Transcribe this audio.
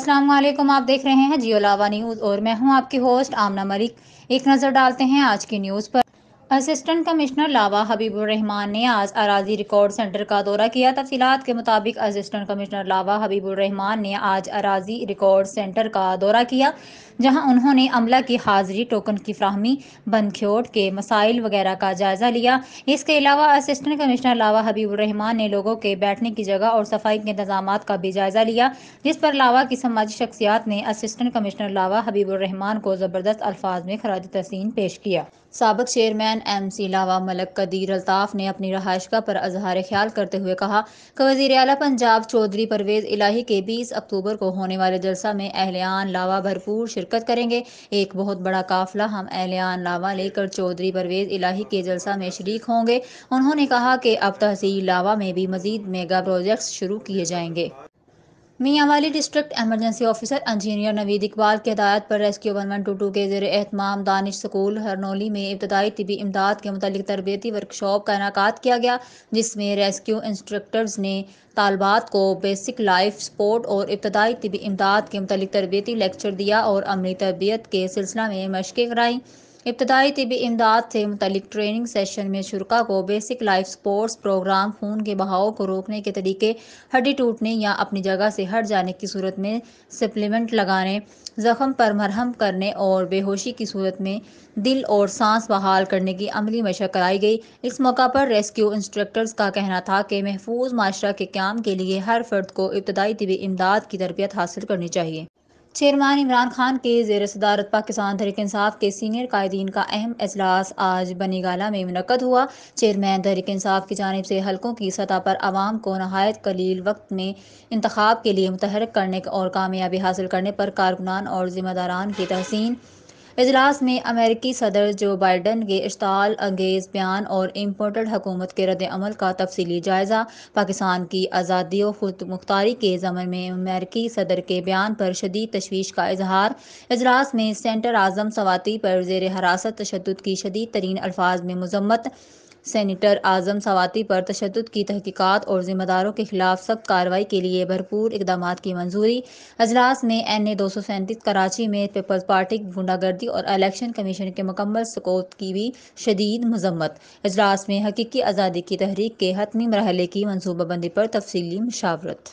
السلام علیکم، آپ دیکھ رہے ہیں جیو لاوا نیوز اور میں ہوں آپ کی ہوسٹ آمنہ ملک۔ ایک نظر ڈالتے ہیں آج کی نیوز پر۔ اسسٹنٹ کمشنر لاوا حبیب الرحمان نے آج اراضی ریکارڈ سینٹر کا دورہ کیا۔ تفصیلات کے مطابق اسسٹنٹ کمشنر لاوا حبیب الرحمان نے آج اراضی ریکارڈ سینٹر کا دورہ کیا، جہاں انہوں نے عملہ کی حاضری، ٹوکن کی فراہمی، بند کھیوٹ کے مسائل وغیرہ کا جائزہ لیا۔ اس کے علاوہ اسسٹنٹ کمشنر لاوا حبیب الرحمان نے لوگوں کے بیٹھنے کی جگہ اور صفائی کے انتظامات کا بھی جائزہ لیا، جس پر لاوا کی سماجی شخصیات نے اسسٹنٹ کمشنر لاوا حبیب الرحمان کو زبردست الفاظ میں خراج تحسین پیش کیا۔ سابق چیئرمین ایم سی لاوا ملک قدیر الطاف نے اپنی رہائشگاہ پر اظہار خیال کرتے ہوئے کہا کہ وزیر اعلیٰ پنجاب چودھری پرویز الہی کے 20 اکتوبر کو ہونے والے جلسہ میں اہلیان لاوا بھرپور شرکت کریں گے۔ ایک بہت بڑا قافلہ ہم اہلیان لاوا لے کر چودھری پرویز الہی کے جلسہ میں شریک ہوں گے۔ انہوں نے کہا کہ اب تحصیل لاوا میں بھی مزید میگا پروجیکٹس شروع کیے جائیں گے۔ میاں والی ڈسٹرکٹ ایمرجنسی آفیسر انجینئر نوید اقبال کی ہدایت پر ریسکیو 1122 کے زیر اہتمام دانش اسکول ہرنولی میں ابتدائی طبی امداد کے متعلق تربیتی ورکشاپ کا انعقاد کیا گیا، جس میں ریسکیو انسٹرکٹرز نے طالبات کو بیسک لائف سپورٹ اور ابتدائی طبی امداد کے متعلق تربیتی لیکچر دیا اور عملی تربیت کے سلسلہ میں مشقیں کرائیں۔ ابتدائی طبی امداد سے متعلق ٹریننگ سیشن میں شرکاء کو بیسک لائف سپورٹس پروگرام، خون کے بہاؤ کو روکنے کے طریقے، ہڈی ٹوٹنے یا اپنی جگہ سے ہٹ جانے کی صورت میں سپلیمنٹ لگانے، زخم پر مرہم کرنے اور بے ہوشی کی صورت میں دل اور سانس بحال کرنے کی عملی مشق کرائی گئی۔ اس موقع پر ریسکیو انسٹرکٹرز کا کہنا تھا کہ محفوظ معاشرہ کے قیام کے لیے ہر فرد کو ابتدائی طبی امداد کی تربیت حاصل کرنی چاہیے۔ چیئرمین عمران خان کی زیر صدارت پاکستان تحریک انصاف کے سینئر قائدین کا اہم اجلاس آج بنی گالہ میں منعقد ہوا۔ چیئرمین تحریک انصاف کی جانب سے حلقوں کی سطح پر عوام کو نہایت قلیل وقت میں انتخاب کے لیے متحرک کرنے اور کامیابی حاصل کرنے پر کارکنان اور ذمہ داران کی تحسین۔ اجلاس میں امریکی صدر جو بائیڈن کے اشتعال انگیز بیان اور امپورٹڈ حکومت کے رد عمل کا تفصیلی جائزہ، پاکستان کی آزادی و خود مختاری کے ضمن میں امریکی صدر کے بیان پر شدید تشویش کا اظہار۔ اجلاس میں سینیٹر اعظم صواتی پر زیر حراست تشدد کی شدید ترین الفاظ میں مذمت، سینیٹر اعظم صواتی پر تشدد کی تحقیقات اور ذمہ داروں کے خلاف سخت کارروائی کے لیے بھرپور اقدامات کی منظوری۔ اجلاس میں این اے 237 کراچی میں پیپلز پارٹی کی غنڈہ گردی اور الیکشن کمیشن کے مکمل سکوت کی بھی شدید مذمت۔ اجلاس میں حقیقی آزادی کی تحریک کے حتمی مرحلے کی منصوبہ بندی پر تفصیلی مشاورت۔